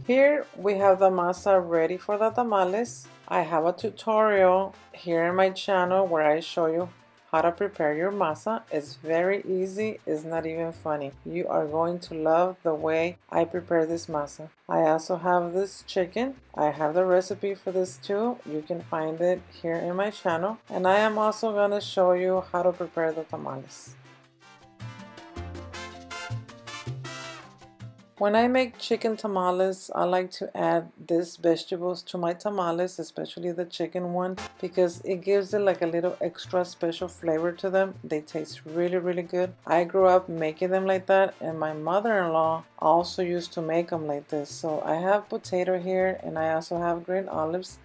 Here we have the masa ready for the tamales. I have a tutorial here in my channel where I show you how to prepare your masa. It's very easy, it's not even funny. You are going to love the way I prepare this masa. I also have this chicken. I have the recipe for this too. You can find it here in my channel. And I am also going to show you how to prepare the tamales. When I make chicken tamales, I like to add these vegetables to my tamales, especially the chicken one, because it gives it like a little extra special flavor to them. They taste really, really good. I grew up making them like that, and my mother-in-law also used to make them like this. So I have potato here, and I also have green olives,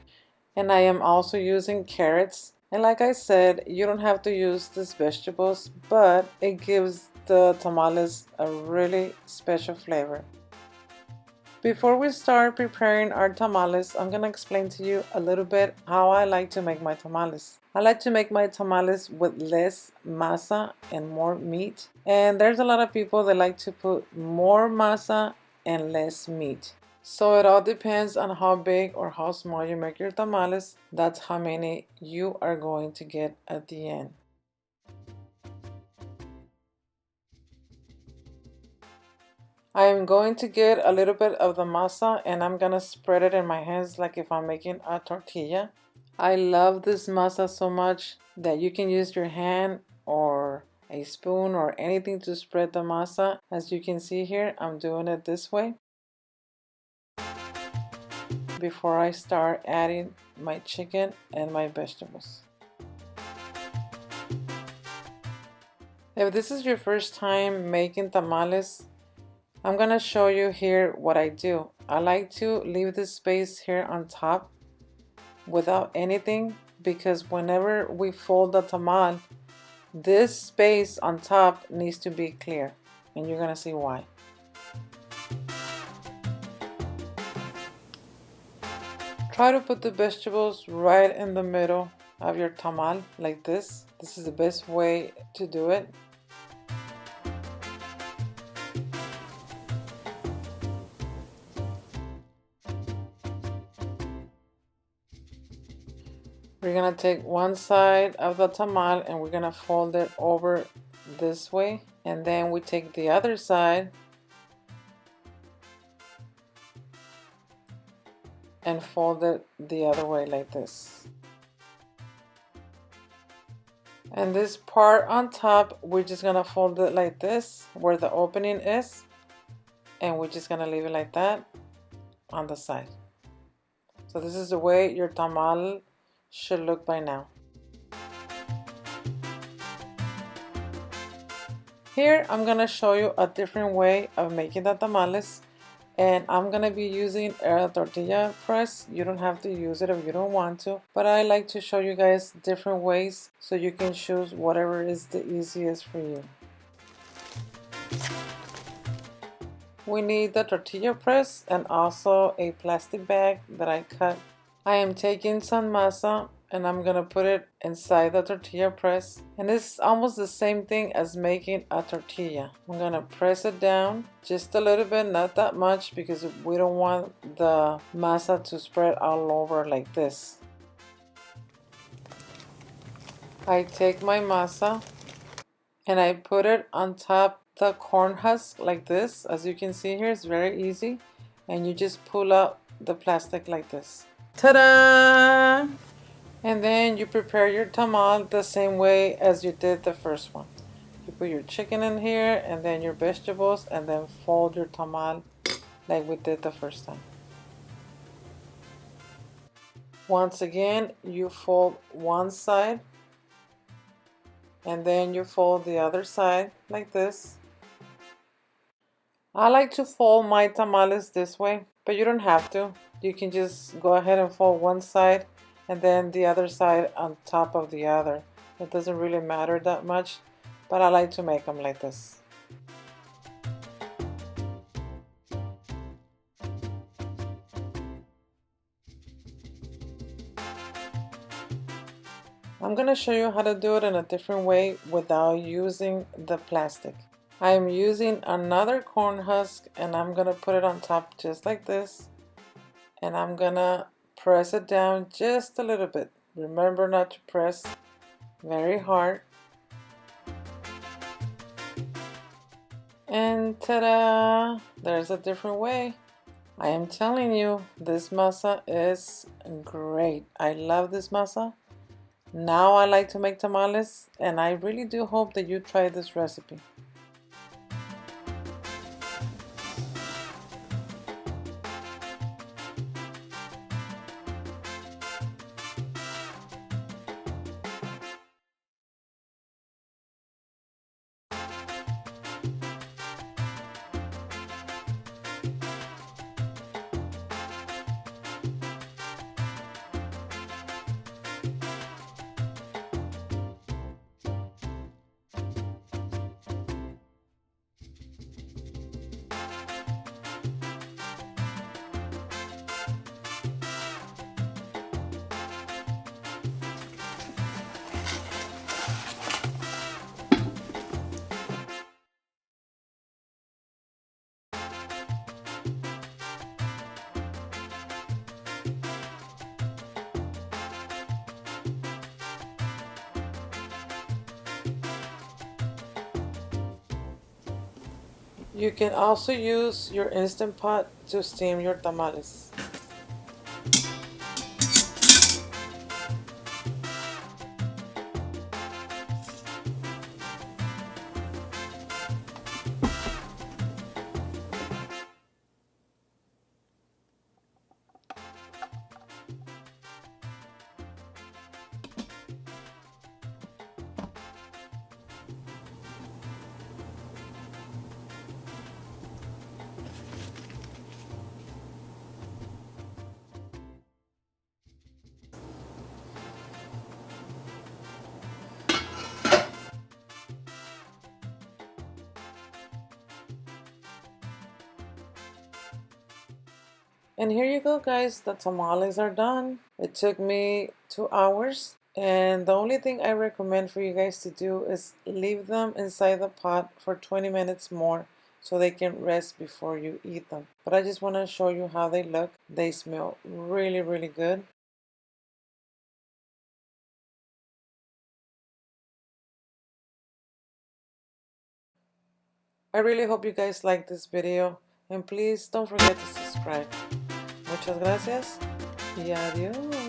and I am also using carrots. And like I said, you don't have to use these vegetables, but it gives the tamales a really special flavor. Before we start preparing our tamales, I'm gonna explain to you a little bit how I like to make my tamales. I like to make my tamales with less masa and more meat. And there's a lot of people that like to put more masa and less meat. So it all depends on how big or how small you make your tamales. That's how many you are going to get at the end. I am going to get a little bit of the masa and I'm gonna spread it in my hands like if I'm making a tortilla. I love this masa so much that you can use your hand or a spoon or anything to spread the masa. As you can see here, I'm doing it this way before I start adding my chicken and my vegetables. If this is your first time making tamales, I'm gonna show you here what I do. I like to leave this space here on top without anything because whenever we fold the tamal, this space on top needs to be clear, and you're gonna see why. Try to put the vegetables right in the middle of your tamal like this. This is the best way to do it. We're gonna take one side of the tamal and we're gonna fold it over this way, and then we take the other side and fold it the other way like this. And this part on top, we're just gonna fold it like this where the opening is, and we're just gonna leave it like that on the side. So this is the way your tamal should look by now. Here I'm gonna show you a different way of making the tamales, and I'm gonna be using a tortilla press. You don't have to use it if you don't want to, but I like to show you guys different ways so you can choose whatever is the easiest for you. We need the tortilla press and also a plastic bag that I cut. I am taking some masa and I'm gonna put it inside the tortilla press, and it's almost the same thing as making a tortilla. I'm gonna press it down just a little bit, not that much, because we don't want the masa to spread all over like this. I take my masa and I put it on top the corn husk like this. As you can see here, it's very easy, and you just pull out the plastic like this. Ta-da! And then you prepare your tamal the same way as you did the first one. You put your chicken in here and then your vegetables, and then fold your tamal like we did the first time. Once again, you fold one side and then you fold the other side like this. I like to fold my tamales this way, but you don't have to. You can just go ahead and fold one side and then the other side on top of the other. It doesn't really matter that much, but I like to make them like this. I'm gonna show you how to do it in a different way without using the plastic. I'm using another corn husk and I'm gonna put it on top just like this, and I'm gonna press it down just a little bit. Remember not to press very hard. And ta-da! There's a different way. I am telling you, this masa is great. I love this masa. Now I like to make tamales, and I really do hope that you try this recipe. You can also use your Instant Pot to steam your tamales. And here you go, guys. The tamales are done. It took me 2 hours. And the only thing I recommend for you guys to do is leave them inside the pot for 20 minutes more so they can rest before you eat them. But I just want to show you how they look. They smell really, really good. I really hope you guys like this video. And please don't forget to subscribe. Muchas gracias y adiós.